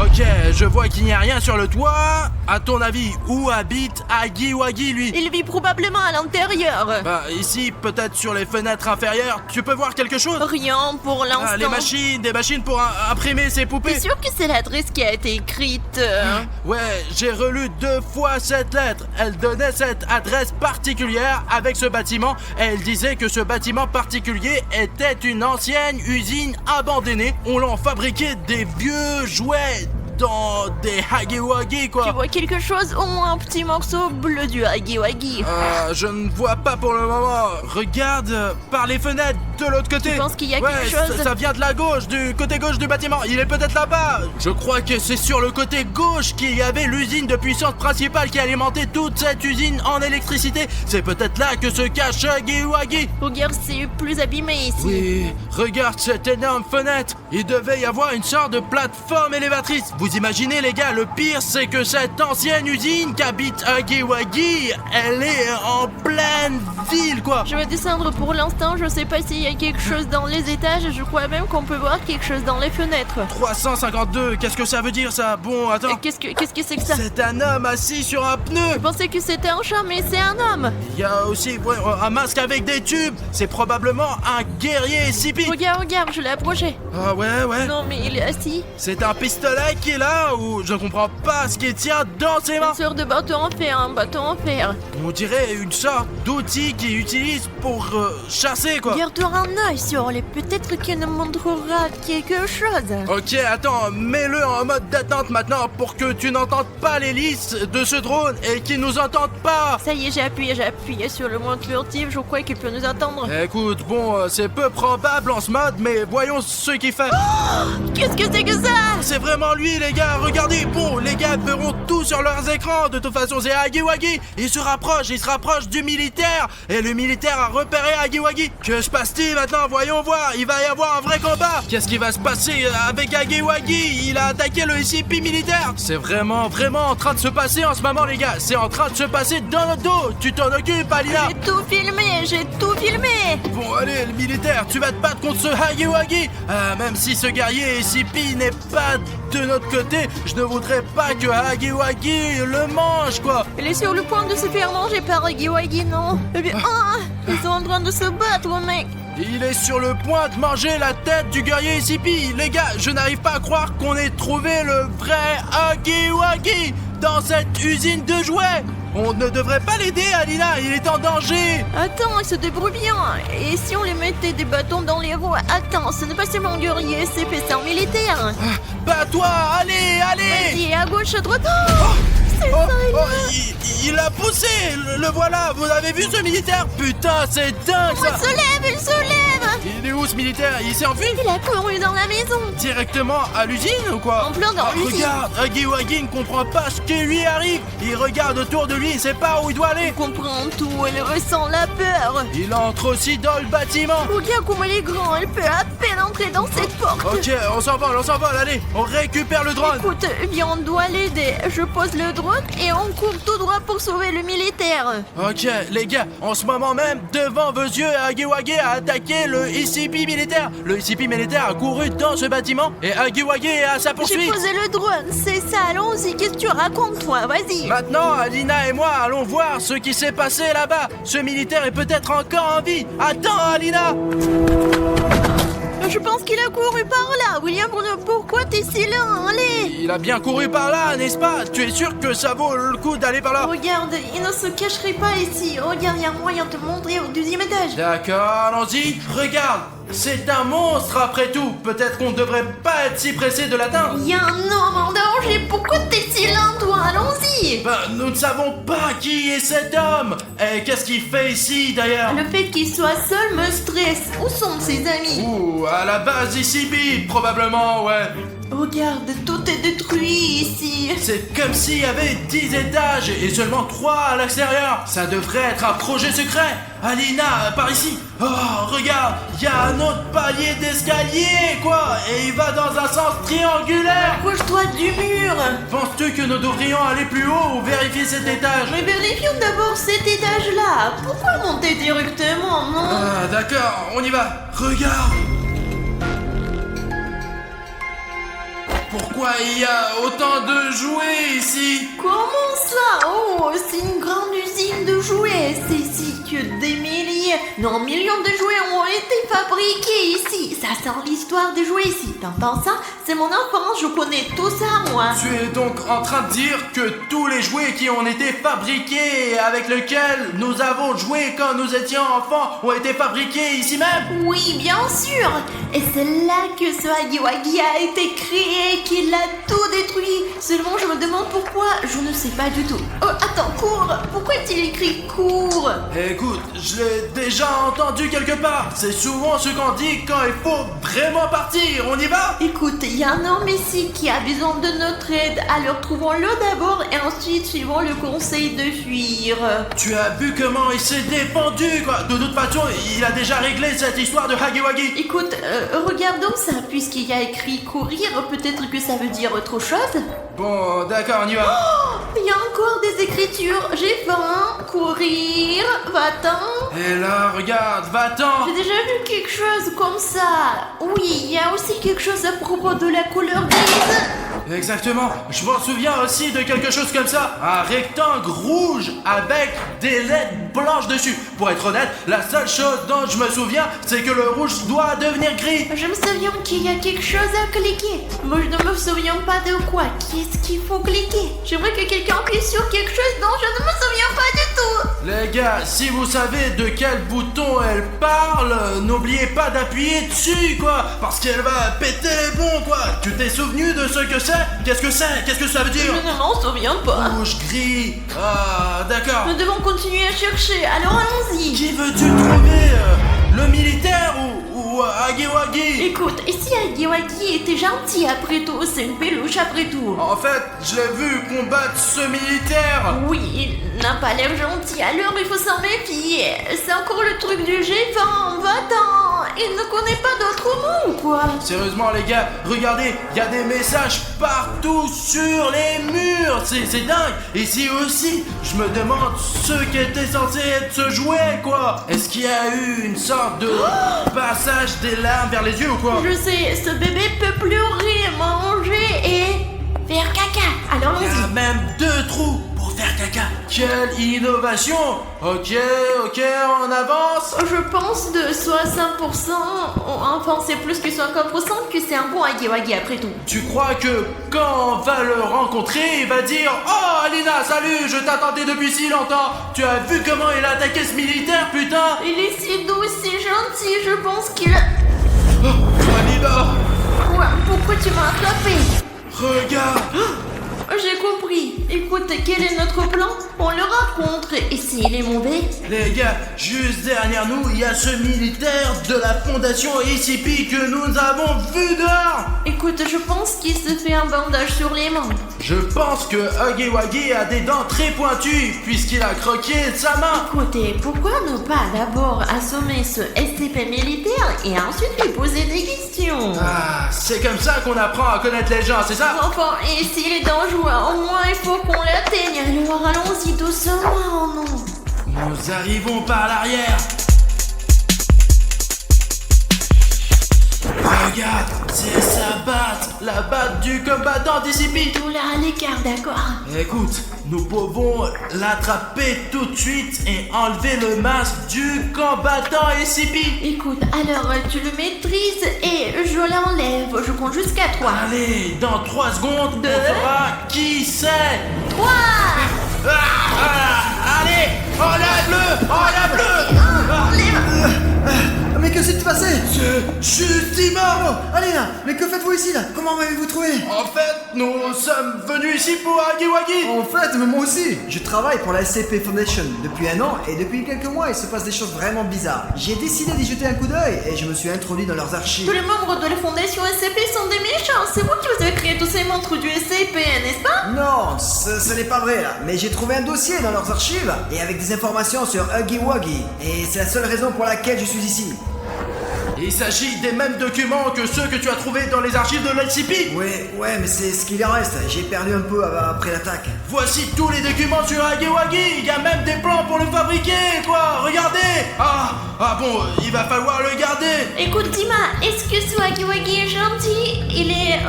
Ok, je vois qu'il n'y a rien sur le toit. À ton avis, où habite Huggy-Wuggy, lui? Il vit probablement à l'intérieur. Bah, ici, peut-être sur les fenêtres inférieures. Tu peux voir quelque chose? Rien pour l'instant. Ah, les machines, des machines pour imprimer ces poupées. T'es sûr que c'est l'adresse qui a été écrite Ouais, j'ai relu 2 fois cette lettre. Elle donnait cette adresse particulière avec ce bâtiment et elle disait que ce bâtiment particulier était une ancienne usine abandonnée. On l'en fabriquait des vieux jouets dans des Huggy-Wuggy, quoi. Tu vois quelque chose? Au moins un petit morceau bleu du Huggy-Wuggy. Je ne vois pas pour le moment. Regarde par les fenêtres de l'autre côté. Tu penses qu'il y a Ouais, quelque chose? ça vient de la gauche, du côté gauche du bâtiment. Il est peut-être là-bas. Je crois que c'est sur le côté gauche qu'il y avait l'usine de puissance principale qui alimentait toute cette usine en électricité. C'est peut-être là que se cache Huggy-Wuggy. Regarde, c'est plus abîmé ici. Oui, regarde cette énorme fenêtre. Il devait y avoir une sorte de plateforme élévatrice. Vous imaginez, les gars, le pire, c'est que cette ancienne usine qu'habite Huggy-Wuggy, elle est en pleine ville, quoi. Je vais descendre pour l'instant, je sais pas s'il y a quelque chose dans les étages, je crois même qu'on peut voir quelque chose dans les fenêtres. 352, qu'est-ce que ça veut dire, ça? Bon, attends. Qu'est-ce que c'est que ça? C'est un homme assis sur un pneu. Je pensais que c'était un chat, mais c'est un homme. Il y a aussi un masque avec des tubes. C'est probablement un guerrier SCP. Regarde, je l'ai approché. Ah ouais. Non, mais il est assis. C'est un pistolet qui est là ou je comprends pas ce qu'il tient dans ses mains. Une sorte de bâton en fer, un bâton en fer. On dirait une sorte d'outil qu'il utilise pour chasser, quoi. Garde-toi un œil sur les, peut-être qu'il nous montrera quelque chose. Ok, attends, mets-le en mode d'attente maintenant pour que tu n'entendes pas l'hélice de ce drone et qu'il nous entende pas. Ça y est, j'ai appuyé sur le mode furtif, je crois qu'il peut nous entendre. Écoute, bon, c'est peu probable en ce mode, mais voyons ce qu'il fait. Qu'est-ce que c'est que ça? C'est vraiment lui, les gars, regardez. Bon, les gars verront tout sur leurs écrans. De toute façon, c'est Huggy-Wuggy. Il se rapproche du militaire. Et le militaire a repéré Huggy-Wuggy. Que se passe-t-il maintenant? Voyons voir. Il va y avoir un vrai combat. Qu'est-ce qui va se passer avec Huggy-Wuggy? Il a attaqué le SCP militaire. C'est vraiment en train de se passer en ce moment, les gars. C'est en train de se passer dans notre dos. Tu t'en occupes, Alina? J'ai tout filmé. Bon, allez, le militaire, tu vas te battre contre ce Huggy-Wuggy. Même si ce guerrier SCP n'est pas de notre côté, je ne voudrais pas que Huggy-Wuggy le mange, quoi. Il est sur le point de se faire manger par Huggy-Wuggy, non? Eh bien, ils sont en train de se battre, mec. Il est sur le point de manger la tête du guerrier SCP. Les gars, je n'arrive pas à croire qu'on ait trouvé le vrai Huggy-Wuggy dans cette usine de jouets. On ne devrait pas l'aider, Alina, il est en danger. Attends, il se débrouille bien. Et si on lui mettait des bâtons dans les roues? Attends, ce n'est pas seulement un guerrier, c'est un militaire. Bats-toi, allez. Vas-y, à gauche, à droite. C'est ça, il l'a poussé, le voilà. Vous avez vu ce militaire? Putain, c'est dingue, ça. Il se lève. Il est où, ce militaire? Il s'est enfui? Il a couru dans la maison. Directement à l'usine ou quoi? En plein dans l'usine. Regarde, Huggy-Wuggy ne comprend pas ce qui lui arrive. Il regarde autour de lui, il sait pas où il doit aller. Il comprend tout, il ressent la peur. Il entre aussi dans le bâtiment. Regarde comment il est grand, il peut à peine entrer dans cette porte. Ok, on s'envole, allez, on récupère le drone. Écoute, bien, on doit l'aider. Je pose le drone et on court tout droit pour sauver le militaire. Ok, les gars, en ce moment même, devant vos yeux, Huggy-Wuggy a attaqué le SCP militaire. Le SCP militaire a couru dans ce bâtiment et Huggy-Wuggy est à sa J'ai poursuite. posé le drone, c'est ça, allons-y, qu'est-ce que tu racontes, toi? Vas-y. Maintenant, Alina et moi allons voir ce qui s'est passé là-bas. Ce militaire est peut-être encore en vie. Attends, Alina. Je pense qu'il a couru par là. William, pourquoi t'es si lent? Allez. Il a bien couru par là, n'est-ce pas? Tu es sûr que ça vaut le coup d'aller par là? Regarde, il ne se cacherait pas ici. Regarde, il y a moyen de te montrer au 2e étage. D'accord, allons-y. Regarde, c'est un monstre après tout. Peut-être qu'on ne devrait pas être si pressé de l'atteindre. Il y a un homme en danger. Pourquoi t'es si lent, toi? Allons-y. Nous ne savons pas qui est cet homme. Et qu'est-ce qu'il fait ici, d'ailleurs? Le fait qu'il soit seul me stresse. Où sont ses amis? Ouh, à la base ici, probablement, ouais. Regarde, tout est détruit ici. C'est comme s'il y avait 10 étages et seulement 3 à l'extérieur. Ça devrait être un projet secret. Alina, par ici. Oh, regarde, il y a un autre palier d'escalier, quoi. Et il va dans un sens triangulaire. Approche-toi du mur. Penses-tu que nous devrions aller plus haut ou vérifier cet étage? Mais vérifions d'abord cet étage-là. Pourquoi monter directement, non? Ah, d'accord, on y va. Regarde. pourquoi il y a autant de jouets ici? Comment ça? Oh, c'est une grande usine de jouets. C'est ici que des milliers, non millions de jouets ont été fabriqués ici. Ça sent l'histoire des jouets ici. T'entends ça? C'est mon enfance, je connais tout ça, moi. Tu es donc en train de dire que tous les jouets qui ont été fabriqués et avec lesquels nous avons joué quand nous étions enfants ont été fabriqués ici même? Oui, bien sûr. Et c'est là que ce Huggy Wuggy a été créé, qu'il a tout détruit. Seulement, je me demande pourquoi. Je ne sais pas du tout. Oh, attends, cours. Pourquoi est-il écrit cours? Écoute, je l'ai déjà entendu quelque part. C'est souvent ce qu'on dit quand il faut vraiment partir. On y va? Écoute, il y a un homme ici qui a besoin de notre aide. Alors trouvons-le d'abord et ensuite suivons le conseil de fuir. Tu as vu comment il s'est défendu, quoi. De toute façon, il a déjà réglé cette histoire de Huggy Wuggy. Écoute, regardons ça. Puisqu'il y a écrit courir, peut-être que ça veut dire autre chose. Bon, d'accord, on y va. Oh, il y a encore des écritures. J'ai faim. Courir. Va-t'en. Et là, regarde, va-t'en. J'ai déjà vu quelque chose comme ça. Oui, il y a aussi quelque chose à propos de la couleur grise. Exactement, je m'en souviens aussi de quelque chose comme ça. Un rectangle rouge avec des lettres blanches dessus. Pour être honnête, la seule chose dont je me souviens, c'est que le rouge doit devenir gris. Je me souviens qu'il y a quelque chose à cliquer. Moi, je ne me souviens pas de quoi. Qu'est-ce qu'il faut cliquer? J'aimerais que quelqu'un appuie sur quelque chose dont je ne me souviens pas du tout. Les gars, si vous savez de quel bouton elle parle, n'oubliez pas d'appuyer dessus, quoi. Parce qu'elle va péter les plombs, quoi. Tu t'es souvenu de ce que c'est? Qu'est-ce que c'est? Qu'est-ce que ça veut dire? Je ne m'en souviens pas. Rouge, gris. Ah, d'accord. Nous devons continuer à chercher, alors allons-y. Qui veux-tu trouver? Le militaire ou Huggy Wuggy? Écoute, et si Huggy Wuggy était gentil après tout? C'est une peluche après tout. En fait, je l'ai vu combattre ce militaire. Oui, il n'a pas l'air gentil, alors il faut s'en méfier. C'est encore le truc du G20, va-t'en. Il ne connaît pas d'autres mots ou quoi? Sérieusement les gars, regardez, il y a des messages partout sur les murs. C'est dingue. Ici aussi, je me demande ce qui était censé être ce jouet, quoi. Est-ce qu'il y a eu une sorte de passage des larmes vers les yeux ou quoi? Je sais, ce bébé peut pleurer, manger et faire caca. Alors Il y a allons-y. même 2 trous pour faire caca. Quelle innovation. Ok, on avance. Je pense de 60%, enfin c'est plus que 50% que c'est un bon Huggy Wuggy après tout. Tu crois que quand on va le rencontrer, il va dire « Oh Alina, salut, je t'attendais depuis si longtemps. Tu as vu comment il a attaqué ce militaire, putain ?» Il est si doux, si gentil, je pense qu'il a... Oh, Alina, Quoi? Pourquoi tu m'as attrapé? regarde. J'ai compris. Écoute, quel est notre plan? On le rencontre, et s'il est mauvais? Les gars, juste derrière nous, il y a ce militaire de la fondation ICP que nous avons vu dehors. Écoute, je pense qu'il se fait un bandage sur les mains. Je pense que Huggy Wuggy a des dents très pointues puisqu'il a croqué sa main. Écoutez, pourquoi ne pas d'abord assommer ce SCP militaire et ensuite lui poser des questions? Ah, c'est comme ça qu'on apprend à connaître les gens, c'est ça? Enfin, et s'il est dangereux, au moins il faut qu'on l'atteigne. Alors allons-y doucement, non? Nous arrivons par l'arrière. Regarde, c'est sa batte, la batte du combattant d'ICP. Tout là à l'écart, d'accord? Écoute, nous pouvons l'attraper tout de suite et enlever le masque du combattant ICP. Écoute, alors tu le maîtrises et je l'enlève. Je compte jusqu'à 3. Allez, dans 3 secondes, Deux. on saura qui c'est. 3. Allez, enlève-le, enlève-le. Mais que s'est-il passé? C'est juste immense. Allez là, mais que faites-vous ici là? Comment m'avez-vous trouvé? En fait, nous sommes venus ici pour Huggy Wuggy. En fait, mais moi aussi. Je travaille pour la SCP Foundation depuis 1 an et depuis quelques mois il se passe des choses vraiment bizarres. J'ai décidé d'y jeter un coup d'œil et je me suis introduit dans leurs archives. Tous les membres de la fondation SCP sont des méchants. C'est vous qui vous avez créé tous ces monstres du SCP, n'est-ce pas? Non, ce n'est pas vrai là, mais j'ai trouvé un dossier dans leurs archives et avec des informations sur Huggy Wuggy et c'est la seule raison pour laquelle je suis ici. Il s'agit des mêmes documents que ceux que tu as trouvés dans les archives de l'ICP. Ouais, mais c'est ce qu'il en reste. J'ai perdu un peu après l'attaque. Voici tous les documents sur Huggy Wuggy. Il y a même des plans pour le fabriquer, quoi. Regardez. Ah bon, il va falloir le garder. Écoute, Dima, est-ce que ce Huggy Wuggy est gentil? Il est,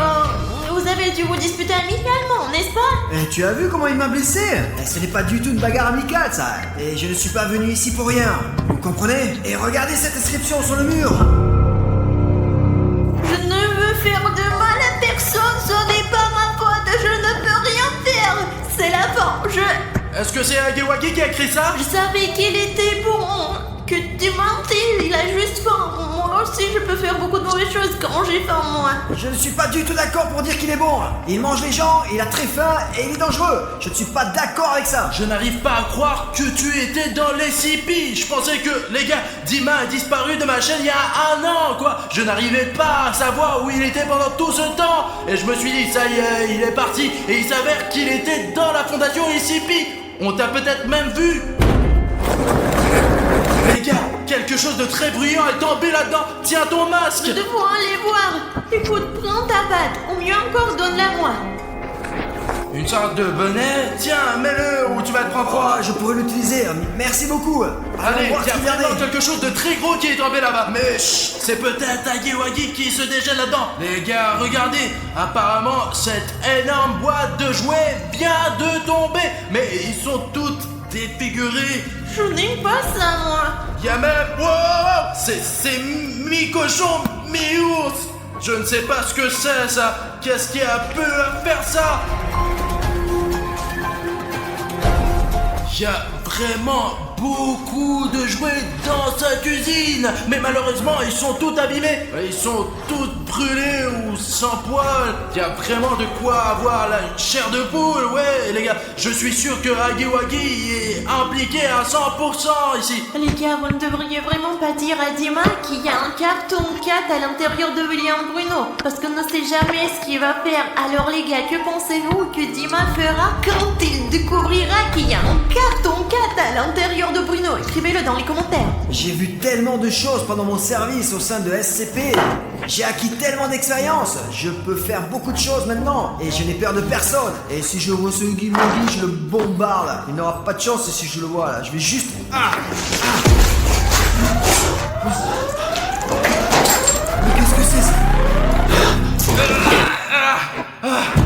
vous avez dû vous disputer amicalement, n'est-ce pas? Et tu as vu comment il m'a blessé? Et ce n'est pas du tout une bagarre amicale, ça. Et je ne suis pas venu ici pour rien. Vous comprenez? Et regardez cette inscription sur le mur. Je ne veux faire de mal à personne, ce n'est pas ma faute, je ne peux rien faire. C'est la fin, Est-ce que c'est Hagiwagi qui a écrit ça? Je savais qu'il était bon, que tu mentais, il a juste faim. Moi aussi, je peux faire beaucoup de mauvaises choses quand j'ai faim, moi. Je ne suis pas du tout d'accord pour dire qu'il est bon. Il mange les gens, il a très faim et il est dangereux. Je ne suis pas d'accord avec ça. Je n'arrive pas à croire que tu étais dans les SCP. Je pensais que, les gars, Dima a disparu de ma chaîne il y a 1 an, quoi. Je n'arrivais pas à savoir où il était pendant tout ce temps. Et je me suis dit, ça y est, il est parti. Et il s'avère qu'il était dans la fondation SCP. On t'a peut-être même vu. Les gars, quelque chose de très bruyant est tombé là-dedans. Tiens ton masque. Nous devons aller voir. Écoute, prends ta batte, ou mieux encore, donne-la-moi. Une sorte de bonnet. Tiens, mets-le ou tu vas te prendre froid. Oh, je pourrais l'utiliser. Merci beaucoup. Allez, voir il y a ce qu'il y vraiment avait. quelque chose de très gros qui est tombé là-bas. Mais chut, c'est peut-être Hagiwagi qui se déchaîne là-dedans. Les gars, regardez. Apparemment, cette énorme boîte de jouets vient de tomber. Mais ils sont toutes défigurés. Je n'aime pas ça, moi. Il y a même... Wow, c'est mi-cochon, mi-ours. Je ne sais pas ce que c'est, ça. Qu'est-ce qui a pu faire ça? Il y a vraiment beaucoup de jouets dans sa cuisine. Mais malheureusement, ils sont tous abîmés. Ils sont tous brûlés ou sans poils. Il y a vraiment de quoi avoir la chair de poule. Ouais, les gars, je suis sûr que Hagiwagi est impliqué à 100% ici. Les gars, vous ne devriez vraiment pas dire à Dima qu'il y a un carton 4 à l'intérieur de William Bruno. Parce qu'on ne sait jamais ce qu'il va faire. Alors les gars, que pensez-vous que Dima fera quand il découvrira qu'il y a un carton 4 à l'intérieur de Bruno? Écrivez-le dans les commentaires. J'ai vu tellement de choses pendant mon service au sein de SCP. J'ai acquis tellement d'expérience. Je peux faire beaucoup de choses maintenant. Et je n'ai peur de personne. Et si je vois ce Guimaudy, je le bombarde. Il n'aura pas de chance si je le vois là. Je vais juste... Mais qu'est-ce que c'est ça?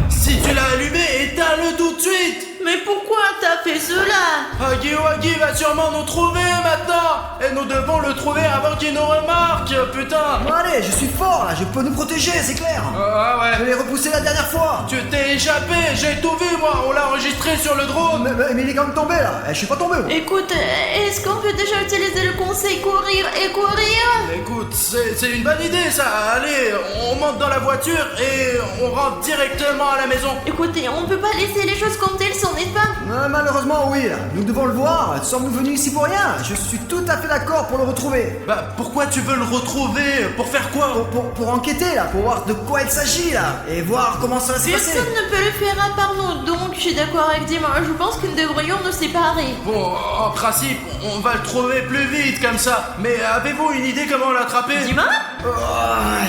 Si tu l'as allumé, éteins-le tout de suite. Mais pourquoi t'as fait cela? Hagiwagi va sûrement nous trouver maintenant. Et nous devons le trouver avant qu'il nous remarque. Putain. Bon allez, je suis fort là. Je peux nous protéger, c'est clair. Ah Je ouais. l'ai repoussé la dernière fois. Tu t'es échappé, j'ai tout vu moi. On l'a enregistré sur le drone. Mais il est quand même tombé là. Je suis pas tombé. Écoute, est-ce qu'on peut déjà utiliser le conseil courir et courir? Écoute, c'est une bonne idée ça. Allez, on monte dans la voiture et on rentre directement à la maison. Écoutez, on peut pas laisser les choses comme elles sont, n'est-ce pas? Malheureusement oui, là. Nous devons le voir. Sommes-nous venus ici pour rien? Je suis tout à fait d'accord pour le retrouver. Bah pourquoi tu veux le retrouver? Pour faire quoi? Pour enquêter là, pour voir de quoi il s'agit là. Et voir comment ça va se passer. Personne ne peut le faire à part nous, donc je suis d'accord avec Dima. Je pense que nous devrions nous séparer. Bon, en principe, on va le trouver plus vite comme ça. Mais avez-vous une idée comment l'attraper? Dima?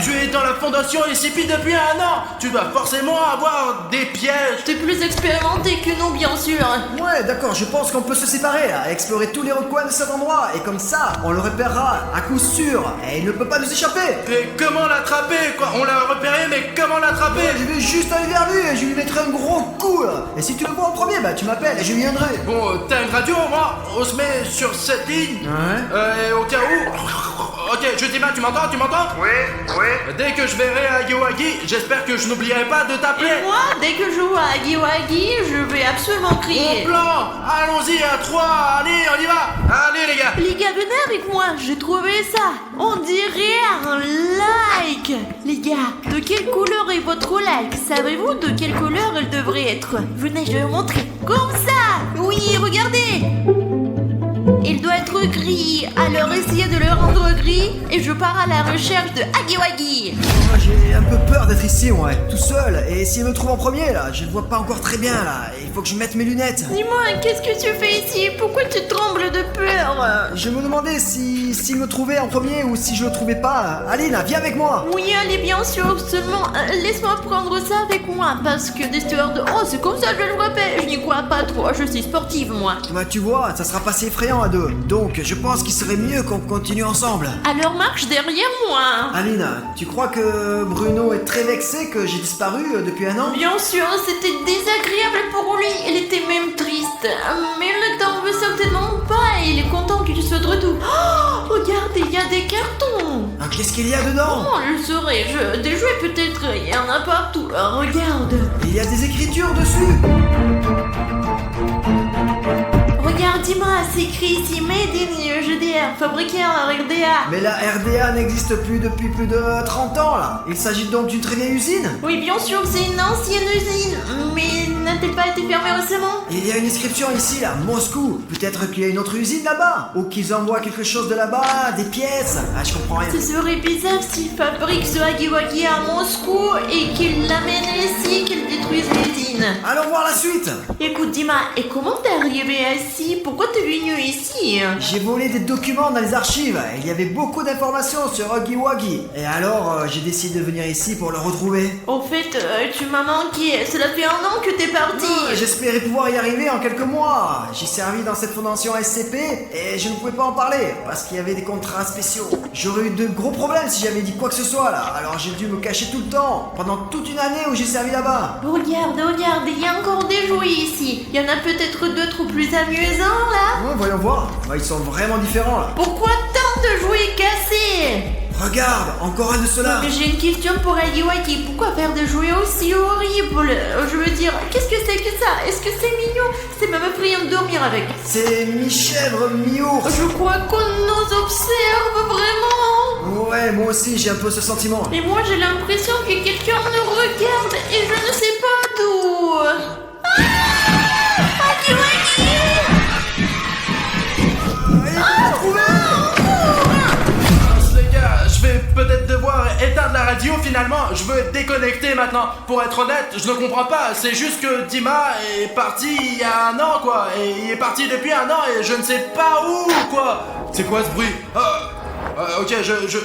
Tu es dans la fondation SCP depuis 1 an. Tu dois forcément avoir des pièges. T'es plus expérimenté que nous, bien sûr. Ouais, d'accord, je pense qu'on peut se séparer là, explorer tous les recoins de cet endroit. Et comme ça, on le repérera à coup sûr. Et il ne peut pas nous échapper. Mais comment l'attraper quoi? On l'a repéré, mais comment l'attraper? Je vais juste aller vers lui et je lui mettrai un gros coup là. Et si tu le vois en premier, bah tu m'appelles et je viendrai. Bon, t'as une radio, moi? On se met sur cette ligne. Ouais. Et au cas où... Ok, je dis mal, tu m'entends? Oui. Dès que je verrai Hagiwagi, j'espère que je n'oublierai pas de t'appeler. Et moi, dès que je vois Hagiwagi, je vais absolument Bon crier. plan. Allons-y à 3. Allez, on y va. Allez les gars. Les gars, venez avec moi, j'ai trouvé ça. On dirait un like. Les gars, de quelle couleur est votre like? Savez-vous de quelle couleur elle devrait être? Venez, je vais vous montrer. Comme ça. Oui, regardez. Il doit être gris, alors essayez de le rendre gris et je pars à la recherche de Hagiwagi. Moi, j'ai un peu peur d'être ici, ouais, tout seul. Et s'il me trouve en premier là, je ne vois pas encore très bien là. Il faut que je mette mes lunettes. Dis-moi, qu'est-ce que tu fais ici? Pourquoi tu trembles de peur? Je me demandais s'il me trouvait en premier ou si je le trouvais pas. Aline, viens avec moi. Oui, allez, bien sûr, seulement laisse-moi prendre ça avec moi parce que d'histoire de... Oh, c'est comme ça, je le rappelle, je n'y crois pas trop, je suis sportive moi. Bah tu vois, ça sera pas si effrayant à d'eux. Donc, je pense qu'il serait mieux qu'on continue ensemble. Alors marche derrière moi. Aline, tu crois que Bruno est très vexé que j'ai disparu depuis un an? Bien sûr, c'était désagréable pour lui. Il était même triste. Mais il ne t'en veut certainement pas et il est content que tu sois de retour. Oh, regarde, il y a des cartons. Ah, qu'est-ce qu'il y a dedans? Oh, le saurais-je? Des jouets peut-être, il y en a partout. Regarde. Il y a des écritures dessus. Regarde, dis-moi, c'est écrit ici Made in GDR, fabriqué en RDA. Mais la RDA n'existe plus depuis plus de 30 ans là. Il s'agit donc d'une très vieille usine? Oui, bien sûr, c'est une ancienne usine. Mais n'a-t-elle pas été fermée récemment? Il y a une inscription ici là, Moscou. Peut-être qu'il y a une autre usine là-bas. Ou qu'ils envoient quelque chose de là-bas, des pièces. Ah, je comprends rien. Ce serait bizarre s'ils fabriquent ce Hagiwagi à Moscou et qu'ils l'amènent ici, qu'ils détruisent l'usine. Allons voir la suite. Écoute, Dima, et comment t'es arrivé ici? Pourquoi t'es venu ici? J'ai volé des documents dans les archives. Il y avait beaucoup d'informations sur Hagiwagi. Et alors, j'ai décidé de venir ici pour le retrouver. Au fait, tu m'as manqué. Cela fait un an que t'es parti. J'espérais pouvoir y arriver en quelques mois. J'ai servi dans cette fondation SCP et je ne pouvais pas en parler parce qu'il y avait des contrats spéciaux. J'aurais eu de gros problèmes si j'avais dit quoi que ce soit là. Alors j'ai dû me cacher tout le temps, pendant toute une année où j'ai servi là-bas. Regarde, il y a encore des jouets ici. Il y en a peut-être d'autres plus amusants là. Ouais, voyons voir. Bah, ils sont vraiment différents là. Pourquoi tant de jouets cassés? Regarde, encore un de ceux-là. Mais j'ai une question pour Hagiwagi. Pourquoi faire des jouets aussi horribles? Je veux dire, qu'est-ce que c'est que ça? Est-ce que c'est mignon? C'est même effrayant de dormir avec. C'est mi-chèvre, mi-ours. Je crois qu'on nous observe vraiment. Ouais, moi aussi j'ai un peu ce sentiment. Et moi j'ai l'impression que quelqu'un nous regarde et je ne sais pas d'où. Hagiwagi! Je vais peut-être devoir éteindre la radio finalement, je veux déconnecter maintenant. Pour être honnête, je ne comprends pas, c'est juste que Dima est parti il y a un an quoi, et il est parti depuis un an et je ne sais pas où quoi. C'est quoi ce bruit? Ok,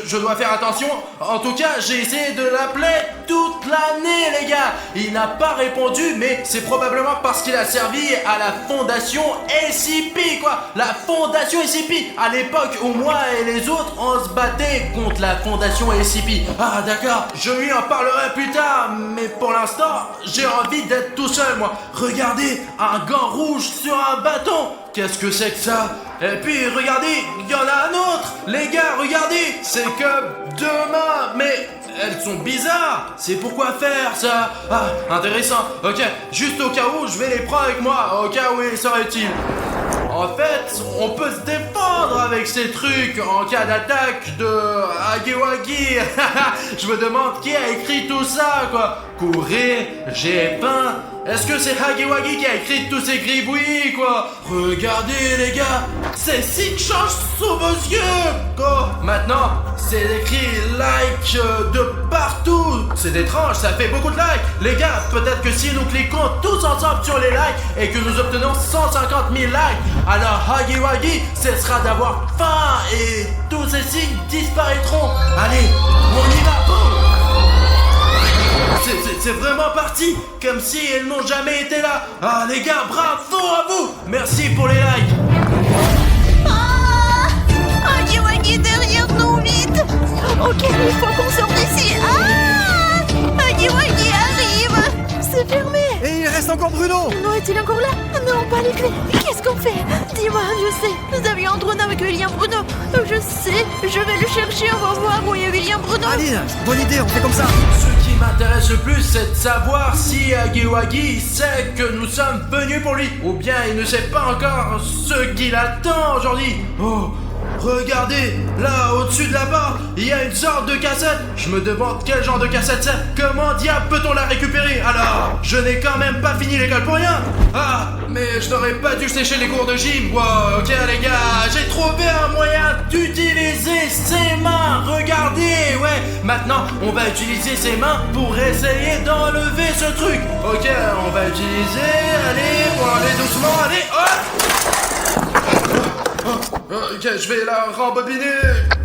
je dois faire attention. En tout cas, j'ai essayé de l'appeler toute l'année, les gars. Il n'a pas répondu, mais c'est probablement parce qu'il a servi à la fondation SCP, quoi. La fondation SCP. À l'époque où moi et les autres, on se battait contre la fondation SCP. Ah, d'accord, je lui en parlerai plus tard. Mais pour l'instant, j'ai envie d'être tout seul, moi. Regardez, un gant rouge sur un bâton. Qu'est-ce que c'est que ça? Et puis regardez, il y en a un autre. Les gars, regardez, c'est comme deux mains, mais elles sont bizarres. C'est pourquoi faire ça? Ah, intéressant. Ok, juste au cas où, je vais les prendre avec moi, au cas où il serait utile. En fait, on peut se défendre avec ces trucs en cas d'attaque de Hagiwagi. Je me demande qui a écrit tout ça, quoi. Courir, j'ai faim. Est-ce que c'est Hagiwagi qui a écrit tous ces gribouillis, quoi? Regardez, les gars, ces signes changent sous vos yeux. Oh, maintenant, c'est écrit like de partout. C'est étrange, ça fait beaucoup de likes. Les gars, peut-être que si nous cliquons tous ensemble sur les likes et que nous obtenons 150 000 likes, alors Hagiwagi cessera d'avoir faim et tous ces signes disparaîtront. Allez, on y va. C'est vraiment parti, comme si elles n'ont jamais été là. Ah les gars, bravo à vous. Merci pour les likes. Hagiwagi derrière nous, vite. Ok, il faut qu'on sorte d'ici. Hagiwagi arrive. C'est fermé. Et il reste encore Bruno. Non, est-il encore là? Non, pas les clés. Qu'est-ce qu'on fait? Dis-moi, je sais. Nous avions un drone avec William Bruno. Je sais, je vais le chercher. On va voir où est William Bruno. Aline, bonne idée, on fait comme ça. Ce qui m'intéresse le plus, c'est de savoir si Hagiwagi sait que nous sommes venus pour lui, ou bien il ne sait pas encore ce qu'il attend aujourd'hui. Oh, regardez, là au-dessus de la porte, il y a une sorte de cassette. Je me demande quel genre de cassette c'est. Comment diable peut-on la récupérer? Alors, je n'ai quand même pas fini l'école pour rien. Ah, mais je n'aurais pas dû sécher les cours de gym. Wow, ok les gars, j'ai trouvé un moyen d'utiliser ses mains. Regardez, ouais. Maintenant, on va utiliser ses mains pour essayer d'enlever ce truc. Ok, on va utiliser. Allez, pour aller doucement. Allez, ok, je vais la rembobiner.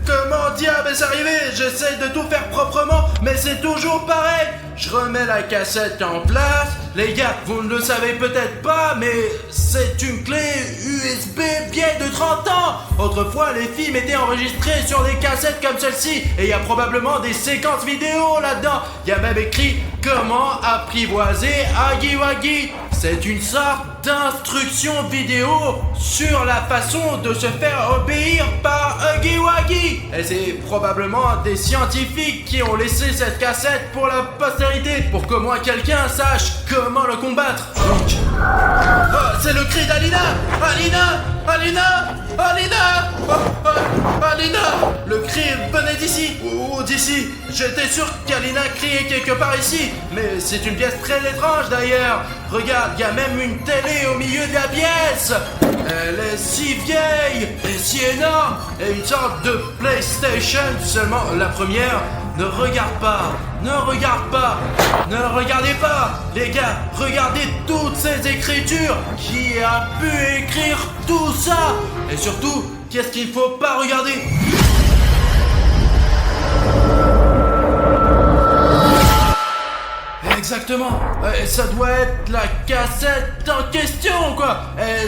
Comment diable est-ce arrivé? J'essaie de tout faire proprement, mais c'est toujours pareil. je remets la cassette en place. Les gars, vous ne le savez peut-être pas, mais c'est une clé USB vieille de 30 ans. Autrefois, les films étaient enregistrés sur des cassettes comme celle-ci, et il y a probablement des séquences vidéo là-dedans. Il y a même écrit « Comment apprivoiser Huggy Wuggy ». C'est une sorte d'instruction vidéo sur la façon de se faire obéir par Huggy Wuggy. Et c'est probablement des scientifiques qui ont laissé cette cassette pour la postérité, pour qu'au moins quelqu'un sache comment le combattre. Donc, c'est le cri d'Alina. Alina, Alina, Alina, Alina. Le cri venait d'ici, ou d'ici. J'étais sûr qu'Alina criait quelque part ici, mais c'est une pièce très étrange d'ailleurs. Regarde, il y a même une télé au milieu de la pièce. Elle est si vieille et si énorme, et une sorte de PlayStation. Seulement la première. Ne regarde pas, ne regarde pas, ne regardez pas. Les gars, regardez toutes ces écritures. Qui a pu écrire tout ça? Et surtout, qu'est-ce qu'il ne faut pas regarder? Exactement, ça doit être la cassette en question quoi.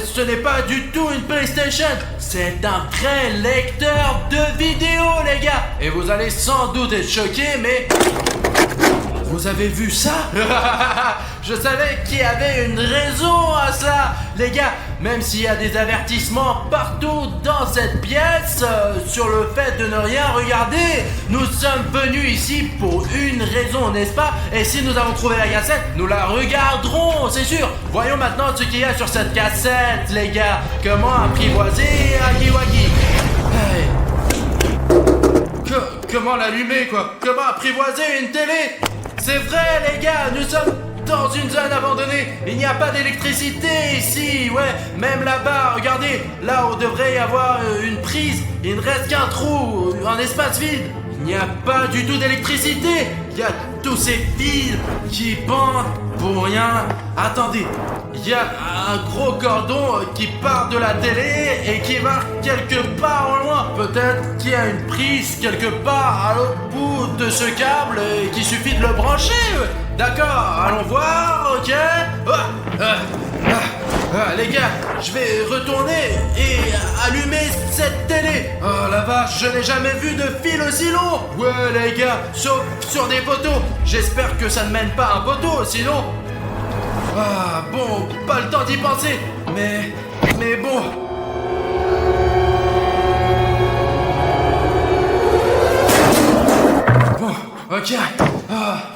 Ce n'est pas du tout une PlayStation, c'est un vrai lecteur de vidéos les gars. Et vous allez sans doute être choqués, mais vous avez vu ça? Je savais qu'il y avait une raison à ça. Les gars, même s'il y a des avertissements partout dans cette pièce sur le fait de ne rien regarder, nous sommes venus ici pour une raison, n'est-ce pas? Et si nous avons trouvé la cassette, nous la regarderons, c'est sûr. Voyons maintenant ce qu'il y a sur cette cassette, les gars. Comment apprivoiser Huggy Wuggy? Hey. Comment l'allumer, quoi? Comment apprivoiser une télé? C'est vrai, les gars, nous sommes dans une zone abandonnée. Il n'y a pas d'électricité ici, ouais. Même là-bas, regardez, là où devrait y avoir une prise, il ne reste qu'un trou, un espace vide. Il n'y a pas du tout d'électricité. Il y a tous ces fils qui pendent pour rien. Attendez, il y a un gros cordon qui part de la télé et qui va quelque part au loin. Peut-être qu'il y a une prise quelque part à l'autre bout de ce câble et qu'il suffit de le brancher. D'accord, allons voir, ok. Les gars, je vais retourner et allumer cette télé. Oh la vache, je n'ai jamais vu de fil aussi long. Ouais les gars, sauf sur des poteaux. J'espère que ça ne mène pas un poteau, sinon... Ah bon, pas le temps d'y penser. Mais bon... Ok,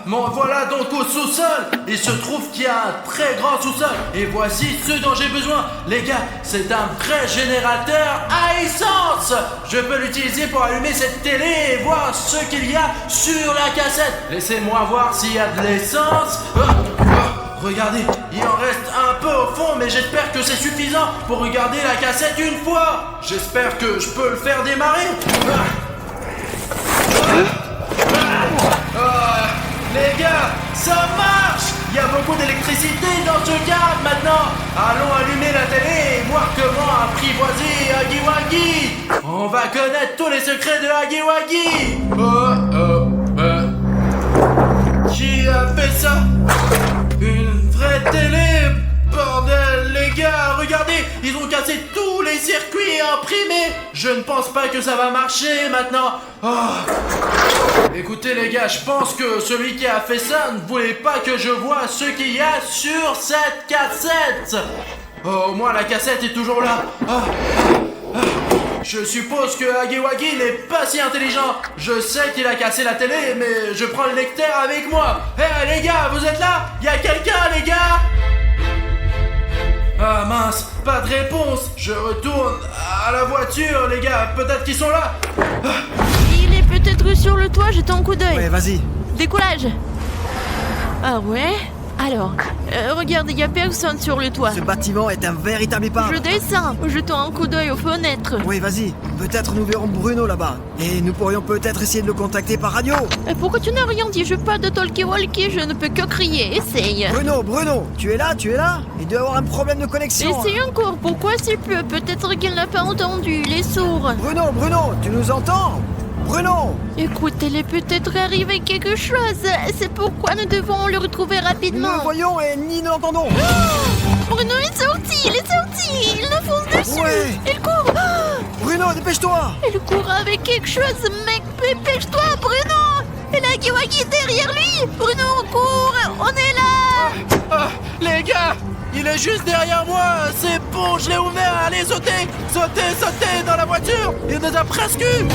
bon voilà donc au sous-sol. Il se trouve qu'il y a un très grand sous-sol. Et voici ce dont j'ai besoin. Les gars, c'est un vrai générateur à essence. Je peux l'utiliser pour allumer cette télé et voir ce qu'il y a sur la cassette. Laissez-moi voir s'il y a de l'essence. Regardez, il en reste un peu au fond, mais j'espère que c'est suffisant pour regarder la cassette une fois. J'espère que je peux le faire démarrer. Les gars, ça marche! Il y a beaucoup d'électricité dans ce câble maintenant. Allons allumer la télé et voir comment apprivoiser Huggy Wuggy. On va connaître tous les secrets de Huggy Wuggy. Qui a fait ça? Une vraie télé? Bordel, les gars, regardez, ils ont cassé tous les circuits imprimés. Je ne pense pas que ça va marcher maintenant. Écoutez les gars, je pense que celui qui a fait ça ne voulait pas que je voie ce qu'il y a sur cette cassette. Au moins la cassette est toujours là. Je suppose que Huggy Wuggy n'est pas si intelligent. Je sais qu'il a cassé la télé, mais je prends le lecteur avec moi. Les gars, vous êtes là? Il y a quelqu'un les gars? Ah mince, pas de réponse. Je retourne à la voiture les gars, peut-être qu'ils sont là. Il est peut-être sur le toit, jette un coup d'œil. Ouais, vas-y. Décollage. Ah ouais? Alors, regarde, il n'y a personne sur le toit. Ce bâtiment est un véritable épave. Je descends, jetons un coup d'œil aux fenêtres. Oui, vas-y. Peut-être nous verrons Bruno là-bas. Et nous pourrions peut-être essayer de le contacter par radio. Pourquoi tu n'as rien dit? Je parle de talkie-walkie, je ne peux que crier. Essaye. Bruno, tu es là? Il doit y avoir un problème de connexion. Essaye encore, pourquoi s'il pleut? Peut-être qu'il n'a pas entendu, il est sourd. Bruno, tu nous entends? Bruno! Écoute, il est peut-être arrivé quelque chose. C'est pourquoi nous devons le retrouver Nous rapidement. le voyons et ni ne l'entendons. Bruno est sorti, il nous fonce dessus. Ouais. Il court. Bruno, dépêche-toi! Il court avec quelque chose, mec. Dépêche-toi, Bruno. Et la Giwagi derrière lui. Bruno, on court. On est là. Ah, les gars, il est juste derrière moi. C'est bon, je l'ai ouvert. Allez, sautez, sautez, sautez dans la voiture. Il nous a presque eu.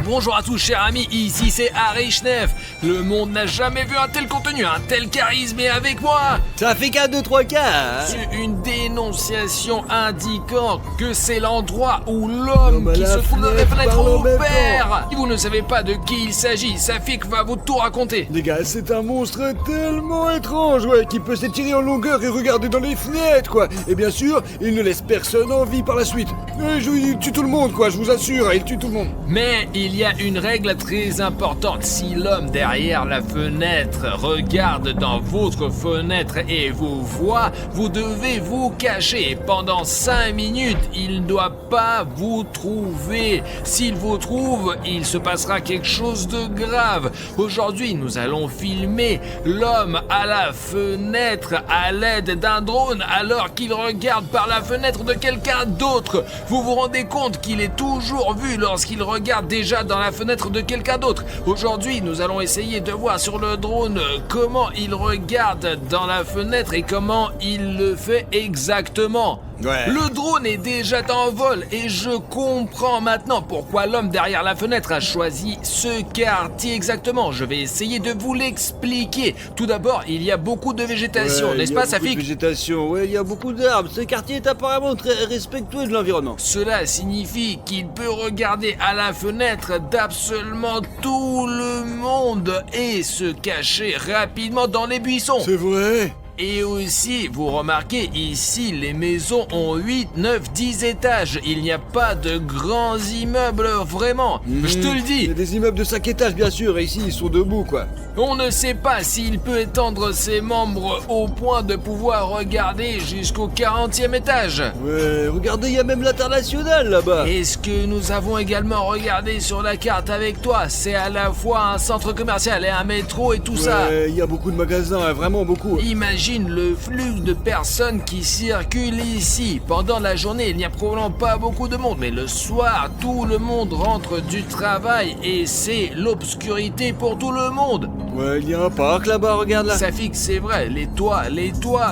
Bonjour à tous chers amis, ici c'est Harry Schneff. Le monde n'a jamais vu un tel contenu, un tel charisme et avec moi Ça fait qu'un 2-3 cas, hein. sur une dénonciation indiquant que c'est l'endroit où l'homme à qui la se trouve dans la fenêtre fenêtre parle en même opère. Si vous ne savez pas de qui il s'agit, Safik va vous tout raconter. Les gars, c'est un monstre tellement étrange, ouais, qui peut s'étirer en longueur et regarder dans les fenêtres, quoi. Et bien sûr, il ne laisse personne en vie par la suite. Il tue tout le monde, quoi, je vous assure, il tue tout le monde. Mais il y a une règle très importante. Si l'homme derrière la fenêtre regarde dans votre fenêtre et vous voit, vous devez vous cacher. Pendant 5 minutes, il ne doit pas vous trouver. S'il vous trouve, il se passera quelque chose de grave. Aujourd'hui, nous allons filmer l'homme à la fenêtre à l'aide d'un drone alors qu'il regarde par la fenêtre de quelqu'un d'autre. Vous vous rendez compte qu'il est toujours vu lorsqu'il regarde déjà dans la fenêtre de quelqu'un d'autre. Aujourd'hui, nous allons essayer de voir sur le drone comment il regarde dans la fenêtre et comment il le fait exactement. Ouais. Le drone est déjà en vol et je comprends maintenant pourquoi l'homme derrière la fenêtre a choisi ce quartier exactement. Je vais essayer de vous l'expliquer. Tout d'abord, il y a beaucoup de végétation, Ouais, n'est-ce il y a pas, beaucoup de Safik? végétation, ouais, il y a beaucoup d'arbres. Ce quartier est apparemment très respectueux de l'environnement. Cela signifie qu'il peut regarder à la fenêtre d'absolument tout le monde et se cacher rapidement dans les buissons. C'est vrai? Et aussi, vous remarquez, ici, les maisons ont 8, 9, 10 étages. Il n'y a pas de grands immeubles, vraiment. Je te le Il y dis. a des immeubles de 5 étages, bien sûr, et ici, ils sont debout, quoi. On ne sait pas s'il peut étendre ses membres au point de pouvoir regarder jusqu'au 40e étage. Ouais, regardez, il y a même l'international, là-bas. Et ce que nous avons également regardé sur la carte avec toi, c'est à la fois un centre commercial et un métro et tout ça. Ouais, il y a beaucoup de magasins, hein, vraiment beaucoup. Imagine le flux de personnes qui circulent ici. Pendant la journée, il n'y a probablement pas beaucoup de monde, mais le soir, tout le monde rentre du travail et c'est l'obscurité pour tout le monde. Ouais, il y a un parc là-bas, regarde là. Safik, c'est vrai, les toits,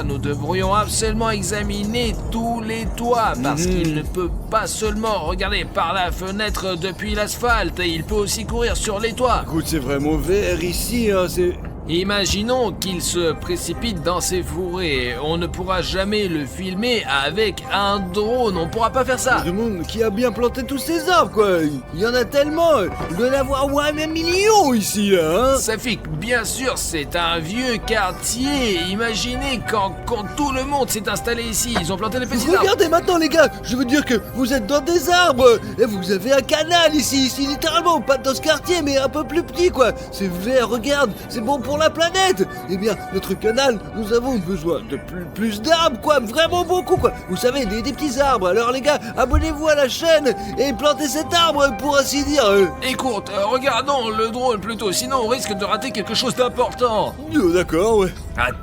nous devrions absolument examiner tous les toits parce qu'il ne peut pas seulement regarder par la fenêtre depuis l'asphalte, il peut aussi courir sur les toits. Écoute, c'est vraiment vert ici, hein, c'est... Imaginons qu'il se précipite dans ces fourrés. On ne pourra jamais le filmer avec un drone. On pourra pas faire ça. Le monde qui a bien planté tous ces arbres, quoi. Il y en a tellement. Il doit y en avoir ouais, un million ici, là, hein. Safik, bien sûr, c'est un vieux quartier. Imaginez quand tout le monde s'est installé ici. Ils ont planté des petits arbres. Regardez maintenant, les gars. Je veux dire que vous êtes dans des arbres. Et vous avez un canal ici, littéralement. Pas dans ce quartier, mais un peu plus petit, quoi. C'est vert, regarde. C'est bon pour la planète. Eh bien, notre canal, nous avons besoin de plus d'arbres, quoi. Vraiment beaucoup, quoi. Vous savez, des petits arbres. Alors, les gars, abonnez-vous à la chaîne et plantez cet arbre, pour ainsi dire. Écoute, regardons le drone plutôt. Sinon, on risque de rater quelque chose d'important. D'accord, ouais.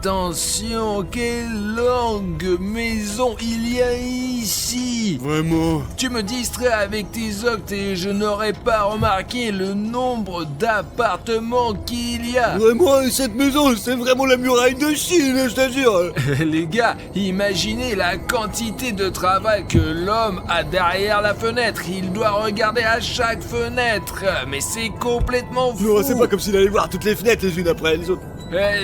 Attention, quelle longue maison il y a ici. Vraiment. Tu me distrais avec tes octes et je n'aurais pas remarqué le nombre d'appartements qu'il y a. Vraiment, cette maison, c'est vraiment la muraille de Chine, je t'assure. Les gars, imaginez la quantité de travail que l'homme a derrière la fenêtre. Il doit regarder à chaque fenêtre. Mais c'est complètement fou. Non, c'est pas comme s'il allait voir toutes les fenêtres les unes après les autres.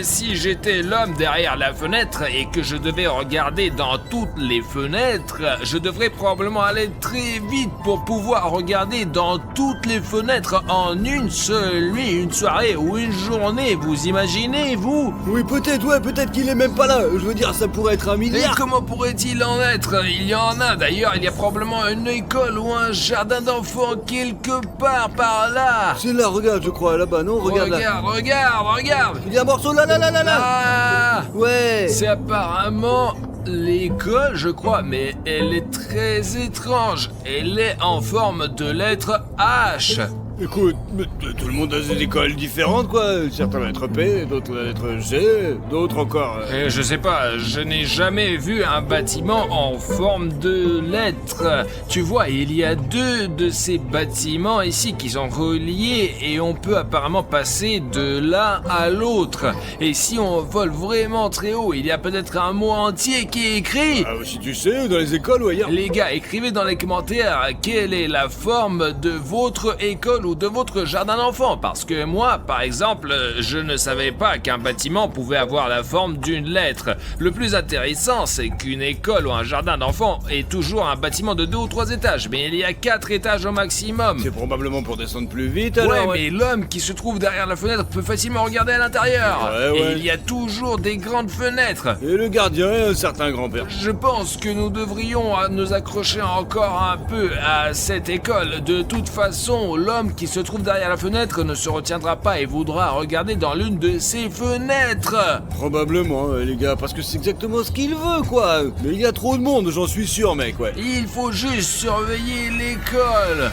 Si j'étais l'homme derrière la fenêtre et que je devais regarder dans toutes les fenêtres, je devrais probablement aller très vite pour pouvoir regarder dans toutes les fenêtres en une seule nuit, une soirée ou une journée. Vous imaginez, vous? Oui, peut-être, ouais, peut-être qu'il est même pas là. Je veux dire, ça pourrait être un Et milliard. comment pourrait-il en être? Il y en a d'ailleurs, il y a probablement une école ou un jardin d'enfants quelque part par là. C'est là, regarde, je crois, là-bas, non? Regarde là. Regarde. Il y a un morceau là. Ah, Ouais. c'est apparemment l'école, je crois, mais elle est très étrange. Elle est en forme de lettre H. Écoute, mais tout le monde a des écoles différentes, quoi. Certains la lettre P, d'autres la lettre G, d'autres encore... Je sais pas, je n'ai jamais vu un bâtiment en forme de lettre. Tu vois, il y a 2 de ces bâtiments ici qui sont reliés et on peut apparemment passer de l'un à l'autre. Et si on vole vraiment très haut, il y a peut-être un mot entier qui est écrit. Ah, si tu sais, dans les écoles ou ailleurs. Les gars, écrivez dans les commentaires quelle est la forme de votre école ou de votre jardin d'enfants, parce que moi, par exemple, je ne savais pas qu'un bâtiment pouvait avoir la forme d'une lettre. Le plus intéressant, c'est qu'une école ou un jardin d'enfants est toujours un bâtiment de 2 ou 3 étages, mais il y a 4 étages au maximum. C'est probablement pour descendre plus vite, Ouais, alors. mais l'homme qui se trouve derrière la fenêtre peut facilement regarder à l'intérieur. Ouais. Et il y a toujours des grandes fenêtres. Et le gardien est un certain grand-père. Je pense que nous devrions nous accrocher encore un peu à cette école. De toute façon, l'homme qui se trouve derrière la fenêtre ne se retiendra pas et voudra regarder dans l'une de ces fenêtres. Probablement, les gars, parce que c'est exactement ce qu'il veut, quoi. Mais il y a trop de monde, j'en suis sûr, mec, ouais. Il faut juste surveiller l'école.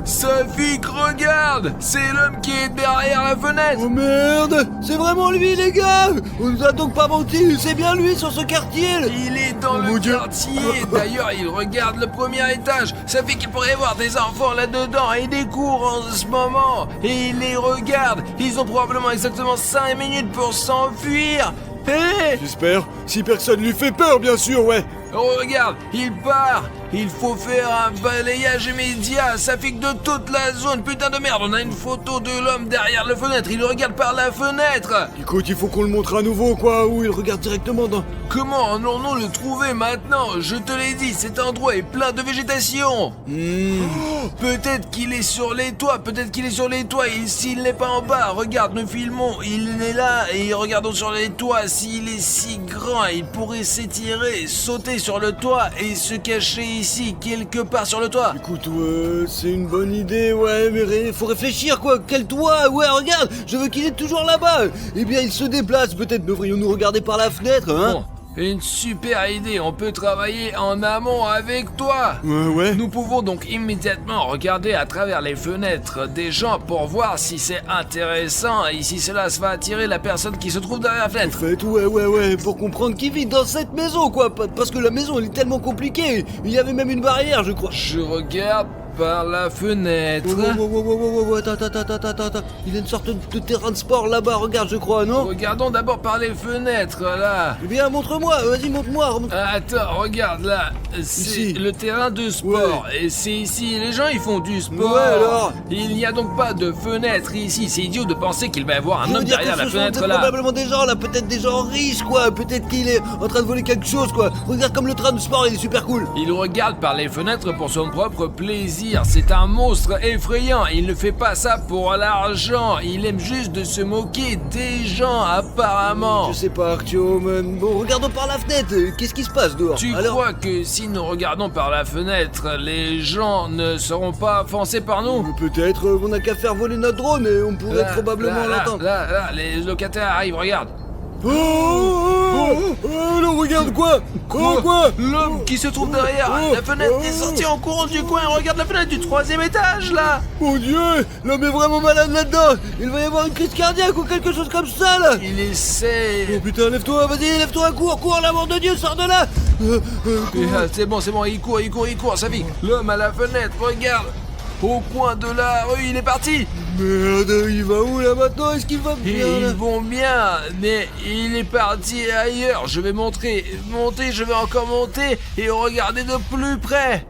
Safik, regarde! C'est l'homme qui est derrière la fenêtre! Oh merde! C'est vraiment lui, les gars! On nous a donc pas menti, c'est bien lui sur ce quartier! Il est dans Oh, mon le Dieu. quartier. D'ailleurs, il regarde le premier étage. Ça fait qu'il pourrait y avoir des enfants là-dedans et des cours en ce moment. Et il les regarde. Ils ont probablement exactement 5 minutes pour s'enfuir. Hé! J'espère, si personne lui fait peur, bien sûr, ouais! Regarde, il part. Il faut faire un balayage immédiat. Ça fait que de toute la zone. Putain de merde, on a une photo de l'homme derrière la fenêtre. Il le regarde par la fenêtre. Écoute, il faut qu'on le montre à nouveau, quoi, où il regarde directement dans... Comment allons-nous le trouver maintenant? Je te l'ai dit, cet endroit est plein de végétation. Peut-être qu'il est sur les toits, et s'il n'est pas en bas, regarde, nous filmons, il est là, et regardons sur les toits, s'il est si grand, il pourrait s'étirer, sauter sur le toit, et se cacher ici, quelque part sur le toit. Écoute, c'est une bonne idée, ouais, mais faut réfléchir, quoi. Quel toit? Ouais, regarde, je veux qu'il est toujours là-bas. Eh bien, il se déplace, peut-être devrions-nous regarder par la fenêtre, hein? Bon, une super idée, on peut travailler en amont avec toi. Ouais. Nous pouvons donc immédiatement regarder à travers les fenêtres des gens pour voir si c'est intéressant et si cela va attirer la personne qui se trouve derrière la En fenêtre. fait, ouais, pour comprendre qui vit dans cette maison, quoi. Parce que la maison, elle est tellement compliquée. Il y avait même une barrière, je crois. Je regarde par la fenêtre. Wow, attends. Il y a une sorte de terrain de sport là-bas, regarde, je crois, non? Regardons d'abord par les fenêtres, là. Eh bien, montre-moi, vas-y, montre-moi. Attends, regarde là, c'est Ici. le terrain de sport et c'est ici, les gens ils font du sport. Ouais, alors. Il n'y a donc pas de fenêtre ici, c'est idiot de penser qu'il va y avoir un Je veux homme dire derrière que la ce sont fenêtre là. probablement des gens là, peut-être des gens riches, quoi. Peut-être qu'il est en train de voler quelque chose, quoi. Regarde comme le train de sport, il est super cool. Il regarde par les fenêtres pour son propre plaisir. C'est un monstre effrayant. Il ne fait pas ça pour l'argent. Il aime juste de se moquer des gens, apparemment. Je sais pas, Artyom. Bon, regardons par la fenêtre. Qu'est-ce qui se passe dehors? Tu Alors, crois que si nous regardons par la fenêtre, les gens ne seront pas offensés par nous? peut-être on n'a qu'à faire voler notre drone et on pourrait probablement l'entendre. Là, les locataires arrivent, regarde. Non, regarde quoi? Quoi? L'homme qui se trouve derrière la fenêtre est sorti en courant du coin et regarde la fenêtre du 3e étage, là. Mon Dieu, l'homme est vraiment malade là-dedans. Il va y avoir une crise cardiaque ou quelque chose comme ça, là. Il essaie... Oh putain, lève-toi, vas-y, lève-toi, cours, l'amour de Dieu, sors de là. C'est bon, il court, ça fait. L'homme à la fenêtre, regarde. Au coin de la rue, il est parti. Merde, il va où là maintenant? Est-ce qu'il va Et bien là? ils vont bien, mais il est parti ailleurs. Je vais monter, je vais encore monter et regarder de plus près.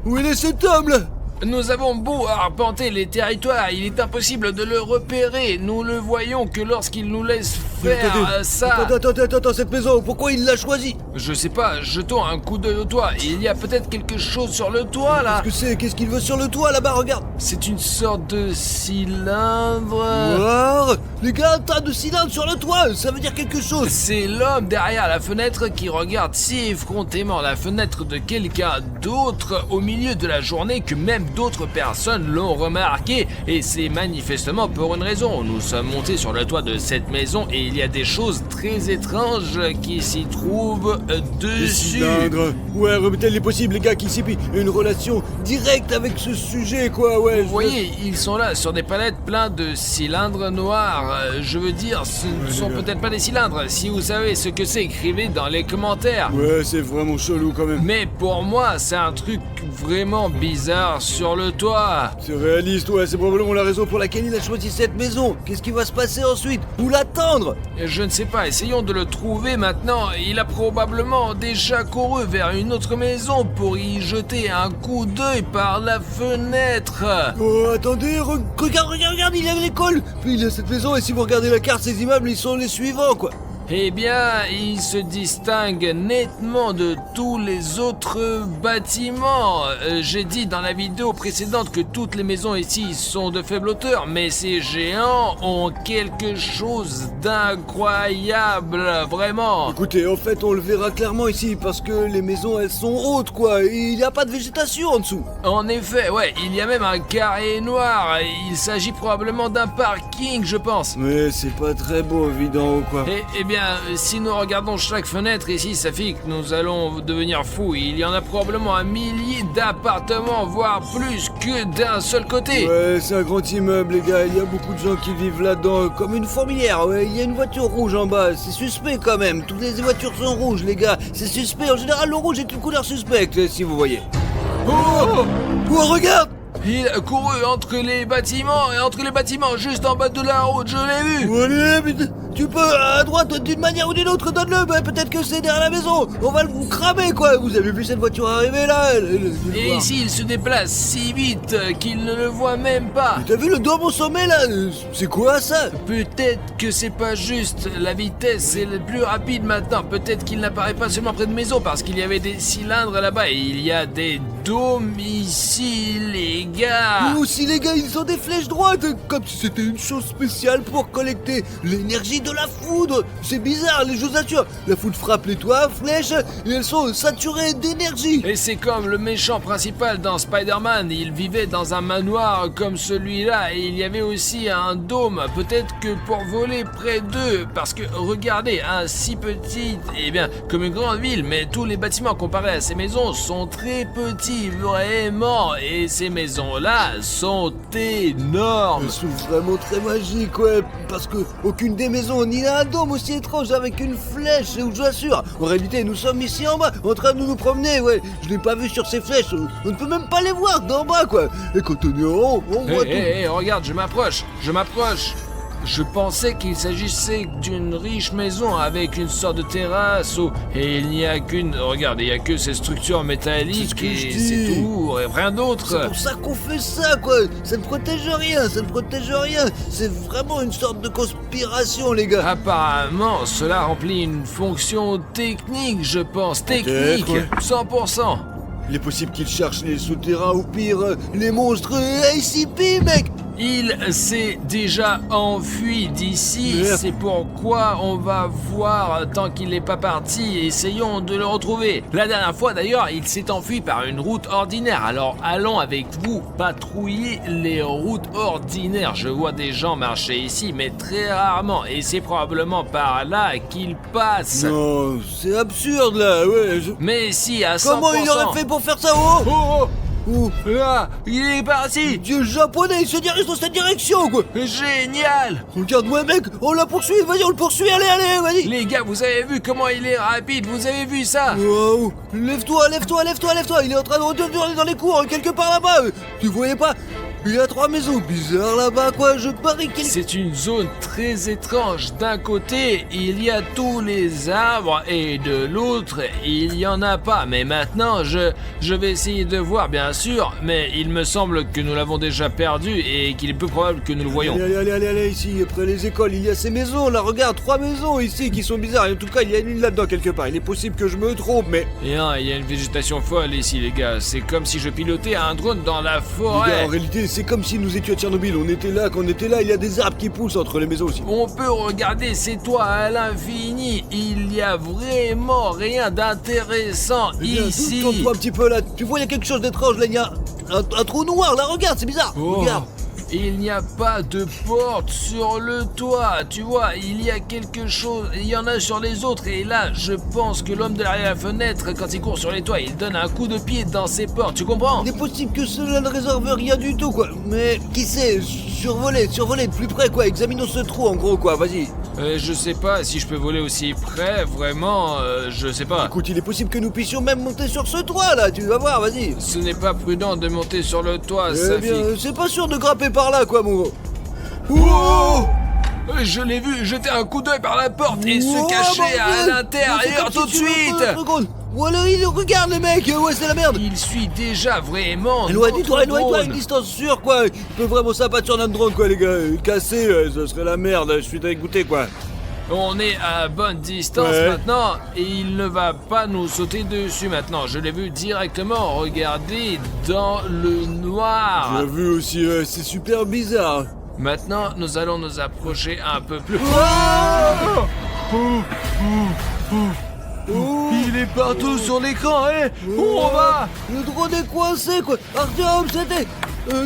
Où il est cet homme là? Nous avons beau arpenter les territoires, il est impossible de le repérer. Nous le voyons que lorsqu'il nous laisse faire ça. Attends, cette maison, pourquoi il l'a choisie? Je sais pas, jetons un coup d'œil au toit. Il y a peut-être quelque chose sur le toit là. Qu'est-ce qu'il veut sur le toit là-bas, regarde? C'est une sorte de cylindre. Voir, les gars, un tas de cylindres sur le toit, ça veut dire quelque chose. C'est l'homme derrière la fenêtre qui regarde si effrontément la fenêtre de quelqu'un d'autre au milieu de la journée que même d'autres personnes l'ont remarqué. Et c'est manifestement pour une raison. Nous sommes montés sur le toit de cette maison et il y a des choses très étranges qui s'y trouvent Des dessus. cylindres. Ouais, remettez les possibles, les gars, qui s'y pient. Une relation directe avec ce sujet, quoi, ouais. Vous voyez, ils sont là sur des palettes pleins de cylindres noirs. Je veux dire, ce ne sont peut-être pas des cylindres. Si vous savez ce que c'est, écrivez dans les commentaires. Ouais, c'est vraiment chelou quand même. Mais pour moi, c'est un truc vraiment bizarre sur le toit. C'est réaliste, ouais, c'est probablement la raison pour laquelle il a choisi cette maison. Qu'est-ce qui va se passer ensuite? Où l'attendre? Je ne sais pas, essayons de le trouver maintenant. Il a probablement déjà couru vers une autre maison pour y jeter un coup d'œil par la fenêtre. Oh, attendez, regarde, il y a l'école. Puis il y a cette maison, et si vous regardez la carte, ces immeubles, ils sont les suivants, quoi. Eh bien, il se distingue nettement de tous les autres bâtiments. J'ai dit dans la vidéo précédente que toutes les maisons ici sont de faible hauteur, mais ces géants ont quelque chose d'incroyable, vraiment. Écoutez, en fait, on le verra clairement ici, parce que les maisons, elles sont hautes, quoi. Et il n'y a pas de végétation en dessous. En effet, ouais, il y a même un carré noir. Il s'agit probablement d'un parking, je pense. Mais c'est pas très beau, vu d'en haut, quoi. Eh bien, si nous regardons chaque fenêtre ici, ça fait que nous allons devenir fous. Il y en a probablement un millier d'appartements, voire plus que d'un seul côté. Ouais, c'est un grand immeuble, les gars. Il y a beaucoup de gens qui vivent là-dedans, comme une fourmilière. Ouais, il y a une voiture rouge en bas. C'est suspect quand même. Toutes les voitures sont rouges, les gars. C'est suspect. En général, le rouge est une couleur suspecte, si vous voyez. Oh! Oh, regarde! Il a couru entre les bâtiments, juste en bas de la route, je l'ai vu. Allez, mais tu peux, à droite, d'une manière ou d'une autre, donne-le. Bah, peut-être que c'est derrière la maison. On va le cramer, quoi. Vous avez vu cette voiture arriver là? Et ici, il se déplace si vite qu'il ne le voit même pas. T'as vu le dôme au sommet là? C'est quoi ça? Peut-être que c'est pas juste, la vitesse est le plus rapide maintenant. Peut-être qu'il n'apparaît pas seulement près de maison parce qu'il y avait des cylindres là-bas et il y a des dômes ici, les gars. Mais aussi les gars, ils ont des flèches droites, comme si c'était une chose spéciale pour collecter l'énergie de la foudre. C'est bizarre, je vous assure. La foudre frappe les toits, flèches, et elles sont saturées d'énergie. Et c'est comme le méchant principal dans Spider-Man. Il vivait dans un manoir comme celui-là et il y avait aussi un dôme. Peut-être que pour voler près d'eux, parce que regardez, un si petit, eh bien, comme une grande ville, mais tous les bâtiments comparés à ces maisons sont très petits, vraiment. Et ces maisons-là sont énormes. Elles sont vraiment très magiques, ouais, parce que aucune des maisons ni un dôme aussi étrange avec une flèche, je vous assure. En réalité, nous sommes ici en bas, en train de nous promener, ouais. Je l'ai pas vu sur ces flèches, on ne peut même pas les voir d'en bas, quoi. Et quand on est en haut, on voit tout. Regarde, je m'approche. Je pensais qu'il s'agissait d'une riche maison avec une sorte de terrasse et il n'y a qu'une... Regarde, il n'y a que ces structures métalliques et c'est tout, et rien d'autre. C'est pour ça qu'on fait ça, quoi. Ça ne protège rien. C'est vraiment une sorte de conspiration, les gars. Apparemment, cela remplit une fonction technique, je pense. Technique, ouais. 100%. Il est possible qu'ils cherchent les souterrains ou pire, les monstres ACP, mec. Il s'est déjà enfui d'ici, Merde. c'est pourquoi on va voir tant qu'il n'est pas parti, essayons de le retrouver. La dernière fois d'ailleurs, il s'est enfui par une route ordinaire, alors allons avec vous patrouiller les routes ordinaires. Je vois des gens marcher ici, mais très rarement, et c'est probablement par là qu'ils passent. Non, c'est absurde là, ouais. Mais si, à 100%. Comment il aurait fait pour faire ça? Oh, Oh, là, il est parti. Dieu japonais, il se dirige dans cette direction, quoi. Génial. Regarde-moi, mec, on la poursuit, vas-y, on le poursuit, allez, vas-y. Les gars, vous avez vu comment il est rapide, vous avez vu ça? Wow, lève-toi, il est en train de retourner dans les cours, quelque part là-bas. Tu voyais pas? Il y a 3 maisons bizarres là-bas, quoi. Je parie qu'il... C'est une zone très étrange. D'un côté, il y a tous les arbres et de l'autre, il y en a pas. Mais maintenant, je vais essayer de voir, bien sûr, mais il me semble que nous l'avons déjà perdu et qu'il est peu probable que nous le voyons. Allez, ici, après les écoles, il y a ces maisons, là, regarde, 3 maisons ici qui sont bizarres. Et en tout cas, il y a une là-dedans quelque part. Il est possible que je me trompe, mais... Et hein, il y a une végétation folle ici, les gars. C'est comme si je pilotais un drone dans la Les gars, forêt. en réalité, c'est comme si nous étions à Tchernobyl. On était là, quand on était là, il y a des arbres qui poussent entre les maisons aussi. On peut regarder ces toits à l'infini. Il y a vraiment rien d'intéressant Eh bien, ici. tourne-toi un petit peu là. Tu vois, il y a quelque chose d'étrange là. Il y a un trou noir là. Regarde, c'est bizarre. Oh, Regarde. il n'y a pas de porte sur le toit, tu vois, il y a quelque chose, il y en a sur les autres, et là, je pense que l'homme derrière la fenêtre, quand il court sur les toits, il donne un coup de pied dans ses portes, tu comprends? Il est possible que cela ne réserve rien du tout, quoi. Mais qui sait, survoler de plus près, quoi. Examinons ce trou, en gros, quoi. Vas-y. Je sais pas si je peux voler aussi près, vraiment, je sais pas. Écoute, il est possible que nous puissions même monter sur ce toit, là. Tu vas voir, vas-y. Ce n'est pas prudent de monter sur le toit, Eh Safi. bien, c'est pas sûr de grimper par là, quoi, mon gros. Wow! Je l'ai vu jeter un coup d'œil par la porte et Oh, se cacher mon à Dieu. l'intérieur C'est comme tout de si tu le suite. prenais 30 secondes. Ou alors il regarde le mec, ouais c'est la merde. Il suit déjà vraiment Éloigne-toi, notre à une drone. distance sûre quoi. Il peut vraiment s'abattre sur notre drone quoi les gars. Cassé, ce serait la merde, je suis dégoûté quoi. On est à bonne distance Ouais. maintenant et il ne va pas nous sauter dessus maintenant. Je l'ai vu directement regarder dans le noir. J'ai vu aussi, c'est super bizarre. Maintenant, nous allons nous approcher un peu plus. Il est partout sur l'écran, hein. Où on va? Le drone est coincé quoi. Artyom, c'était...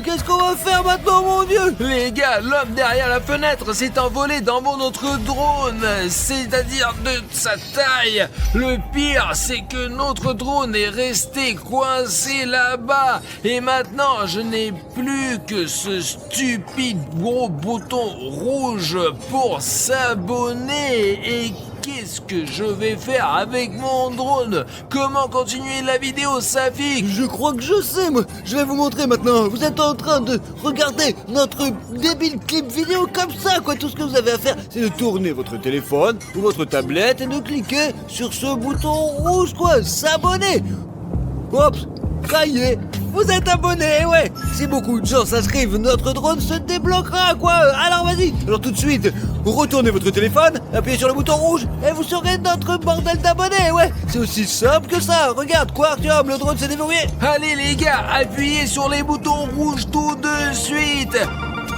qu'est-ce qu'on va faire maintenant mon dieu? Les gars, l'homme derrière la fenêtre s'est envolé dans mon autre drone, c'est-à-dire de sa taille. Le pire, c'est que notre drone est resté coincé là-bas. Et maintenant, je n'ai plus que ce stupide gros bouton rouge pour s'abonner. Et qu'est-ce que je vais faire avec mon drone? Comment continuer la vidéo, Safi? Je crois que je sais moi. Je vais vous montrer maintenant. Vous êtes en train de regarder notre débile clip vidéo comme ça quoi. Tout ce que vous avez à faire, c'est de tourner votre téléphone ou votre tablette et de cliquer sur ce bouton rouge quoi. S'abonner. Hop, ça y est, vous êtes abonné, ouais. Si beaucoup de gens s'inscrivent, notre drone se débloquera, quoi. Alors vas-y. Alors tout de suite, retournez votre téléphone, appuyez sur le bouton rouge et vous serez notre bordel d'abonnés, ouais. C'est aussi simple que ça. Regarde, quoi, Artyom, le drone s'est déverrouillé. Allez les gars, appuyez sur les boutons rouges tout de suite.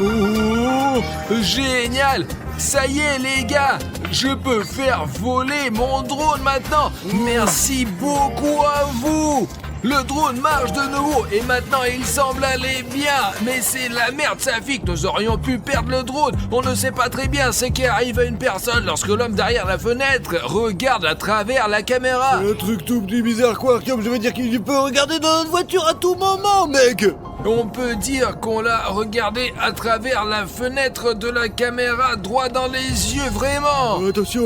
Oh, génial. Ça y est les gars, je peux faire voler mon drone maintenant. Merci beaucoup à vous. Le drone marche de nouveau et maintenant il semble aller bien. Mais c'est la merde, Safi, que nous aurions pu perdre le drone. On ne sait pas très bien ce qui arrive à une personne lorsque l'homme derrière la fenêtre regarde à travers la caméra. Un truc tout petit bizarre, quoi, Artyom. Je veux dire qu'il peut regarder dans notre voiture à tout moment, mec. On peut dire qu'on l'a regardé à travers la fenêtre de la caméra, droit dans les yeux, vraiment. Attention,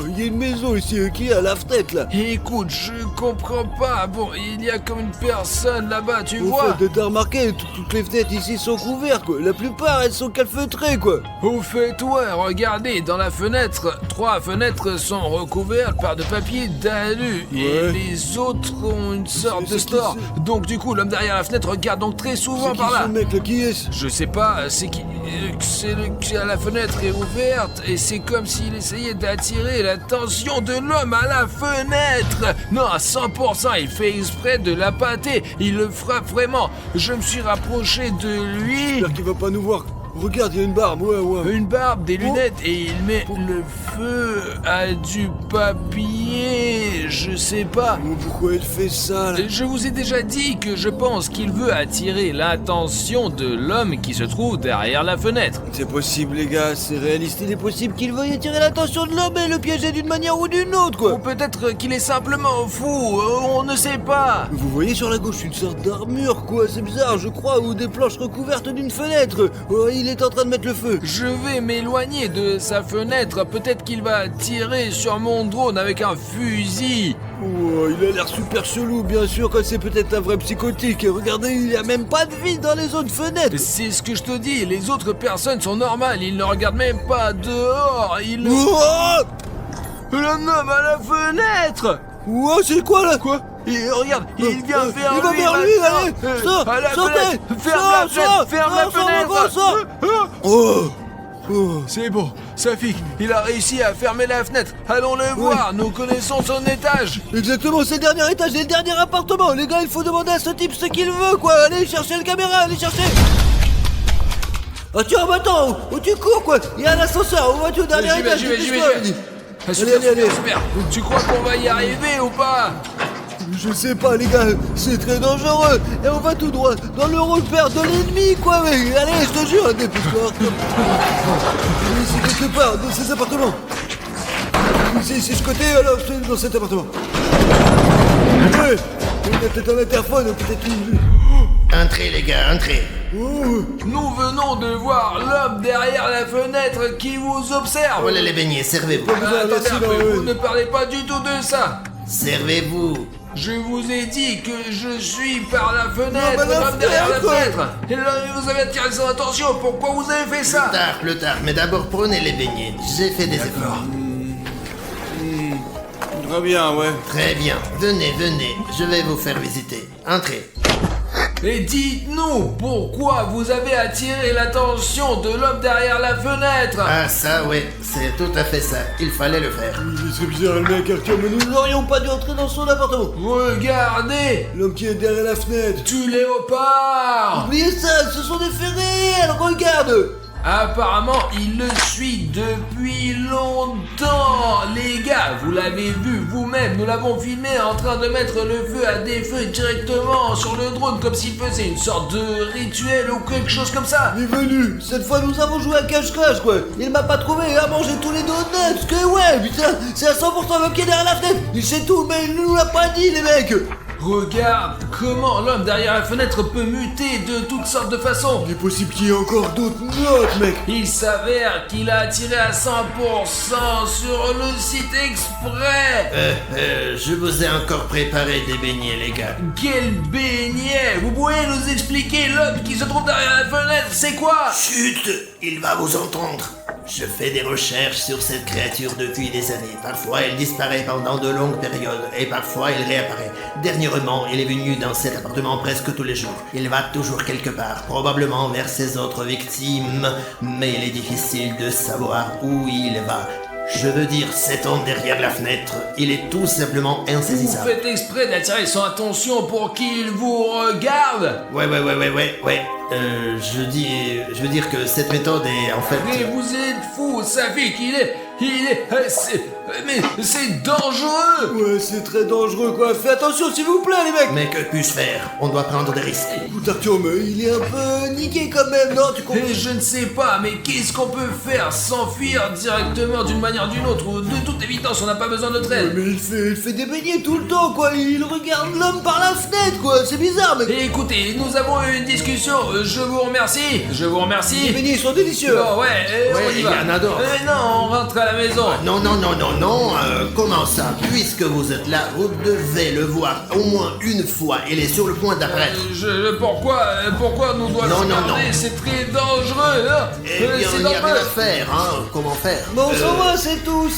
il y a une maison ici qui est à la fenêtre, là. Écoute, je comprends pas. Bon, il y a comme une personne là-bas, tu Au vois. fait, t'as remarqué, toutes les fenêtres ici sont couvertes, quoi. La plupart, elles sont calfeutrées, quoi. Au fait, ouais, regardez, dans la fenêtre, 3 fenêtres sont recouvertes par de papier d'alu. Ouais. Et les autres ont une sorte de c'est qui, store. Donc du coup, l'homme derrière la fenêtre regarde donc très souvent C'est qui par là. ce mec, là, qui est-ce? Je sais pas, c'est qui. La fenêtre est ouverte et c'est comme s'il essayait d'attirer l'attention de l'homme à la fenêtre. Non, à 100%, il fait exprès de la pâter. Il le frappe vraiment. Je me suis rapproché de lui. J'espère qu'il va pas nous voir. Regarde, il y a une barbe, ouais. Une barbe, des lunettes et il met le feu à du papier. Je sais pas. Oh, pourquoi il fait ça, là? Je vous ai déjà dit que je pense qu'il veut attirer l'attention de l'homme qui se trouve derrière la fenêtre. C'est possible, les gars, c'est réaliste. Il est possible qu'il veuille attirer l'attention de l'homme et le piéger d'une manière ou d'une autre, Ou quoi. peut-être qu'il est simplement fou, on ne sait pas. Vous voyez sur la gauche une sorte d'armure, quoi. C'est bizarre, je crois, ou des planches recouvertes d'une fenêtre. Oh, il il est en train de mettre le feu. Je vais m'éloigner de sa fenêtre. Peut-être qu'il va tirer sur mon drone avec un fusil. Oh, il a l'air super chelou, bien sûr que c'est peut-être un vrai psychotique. Regardez, il n'y a même pas de vide dans les autres fenêtres. C'est ce que je te dis, les autres personnes sont normales, ils ne regardent même pas dehors, ils... Oh, L'homme à la fenêtre! oh, c'est quoi là? Quoi? Regarde, il vient vers il va lui, vers lui, maintenant. allez, sort, À la sortez, fenêtre. Ferme la fenêtre, ferme la fenêtre. sort. Oh, oh. C'est bon, Safik, il a réussi à fermer la fenêtre. Allons le voir, nous connaissons son étage. Exactement, c'est le dernier étage et le dernier appartement. Les gars, il faut demander à ce type ce qu'il veut, quoi. Allez chercher la caméra, allez chercher. Ah tiens, bah attends, où tu cours, quoi? Il y a un ascenseur, où vas-tu au dernier étage? J'y vais. Ah, Allez, allez. super. Tu crois qu'on va y arriver ou pas? Je sais pas, les gars, c'est très dangereux. Et on va tout droit dans le repère de l'ennemi, quoi. Mais allez, je te jure, dépêche-toi. Ici, quelque part, dans ces appartements. Ici, ce côté, alors, c'est dans cet appartement. Ouais, il y a peut-être un interphone, peut-être une... Entrez les gars, entrez. Oh, Nous venons de voir l'homme derrière la fenêtre qui vous observe. Voilà les beignets, servez-vous. Attendez merci, un peu, ouais. vous ne parlez pas du tout de ça. Servez-vous. Je vous ai dit que je suis par la Non, fenêtre, mais la l'homme derrière la fenêtre. fenêtre. Et là, vous avez attiré son attention, pourquoi vous avez fait ça? Plus tard, mais d'abord prenez les beignets. J'ai fait des efforts. très bien, ouais. Très bien. Venez, je vais vous faire visiter. Entrez. Et dites-nous, pourquoi vous avez attiré l'attention de l'homme derrière la fenêtre? Ah ça, ouais, c'est tout à fait ça. Il fallait le faire. C'est bizarre, le mec, Arthur, mais nous n'aurions pas dû entrer dans son appartement. Regardez, L'homme qui est derrière la fenêtre. du léopard. Oubliez ça, ce sont des faits réels, regarde. Apparemment, il le suit depuis longtemps. Les gars, vous l'avez vu vous-même, nous l'avons filmé en train de mettre le feu à des feux directement sur le drone comme s'il faisait une sorte de rituel ou quelque chose comme ça. Il est venu. Cette fois, nous avons joué à cache-cache, quoi. Il m'a pas trouvé et a mangé tous les donuts. Que ouais, putain, c'est à 100% l'homme qui est derrière la fenêtre. Il sait tout, mais il nous l'a pas dit, les mecs. Regarde comment l'homme derrière la fenêtre peut muter de toutes sortes de façons. Il est possible qu'il y ait encore d'autres notes, mec. Il s'avère qu'il a attiré à 100% sur le site exprès. Je vous ai encore préparé des beignets, les gars. Quel beignet! Vous pouvez nous expliquer l'homme qui se trouve derrière la fenêtre, c'est quoi? Chut, il va vous entendre. Je fais des recherches sur cette créature depuis des années. Parfois, elle disparaît pendant de longues périodes et parfois, elle réapparaît. Dernièrement, il est venu dans cet appartement presque tous les jours. Il va toujours quelque part, probablement vers ses autres victimes, mais il est difficile de savoir où il va. Je veux dire, cet homme derrière la fenêtre, il est tout simplement Vous insaisissable. faites exprès d'attirer son attention pour qu'il vous regarde? Ouais. Je veux dire que cette méthode est en fait... Mais vous êtes fou, Safik, mais c'est dangereux! Ouais, c'est très dangereux, quoi. Fais attention, s'il vous plaît, les mecs. Mais que puis-je faire? On doit prendre des risques. Écoute, Arthur, mais il est un peu niqué quand même, non? Tu comprends? Et je ne sais pas, mais qu'est-ce qu'on peut faire? S'enfuir directement d'une manière ou d'une autre, ou de toute évidence, on n'a pas besoin de notre Ouais, aide. mais il fait des beignets tout le temps, quoi. Il regarde l'homme par la fenêtre, quoi. C'est bizarre, mais... Et écoutez, nous avons eu une discussion, je vous remercie. Les beignets sont délicieux. Bon, ouais, Ouais, on y il va. y en a d'autres. Non, on rentre à la maison. Non, comment ça? Puisque vous êtes là, vous devez le voir au moins une fois. Il est sur le point d'apparaître. Pourquoi nous doit Non, le non, regarder? non. C'est très dangereux, hein. Eh bien, C'est il n'y a rien normal. à faire, hein. Comment faire? Bon, on s'en va, c'est tout.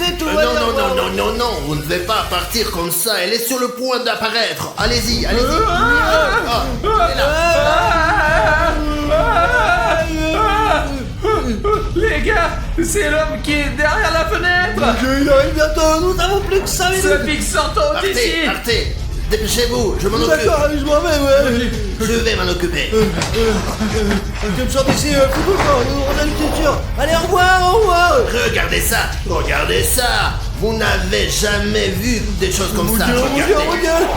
Non, vous ne devez pas partir comme ça. Elle est sur le point d'apparaître. Allez-y. Ah, elle est là. Les gars, c'est l'homme qui est derrière la fenêtre. Il arrive bientôt, nous n'avons plus que 5 minutes. Safik, sortons d'ici. Partez. Dépêchez-vous, je m'en occupe. D'accord, allez, je m'en vais, ouais. Je vais m'en occuper. Je me sors d'ici, fous-toi, on a une sûr. Allez, au revoir. Regardez ça. Vous n'avez jamais vu des choses comme ça. Regardez. Regarde.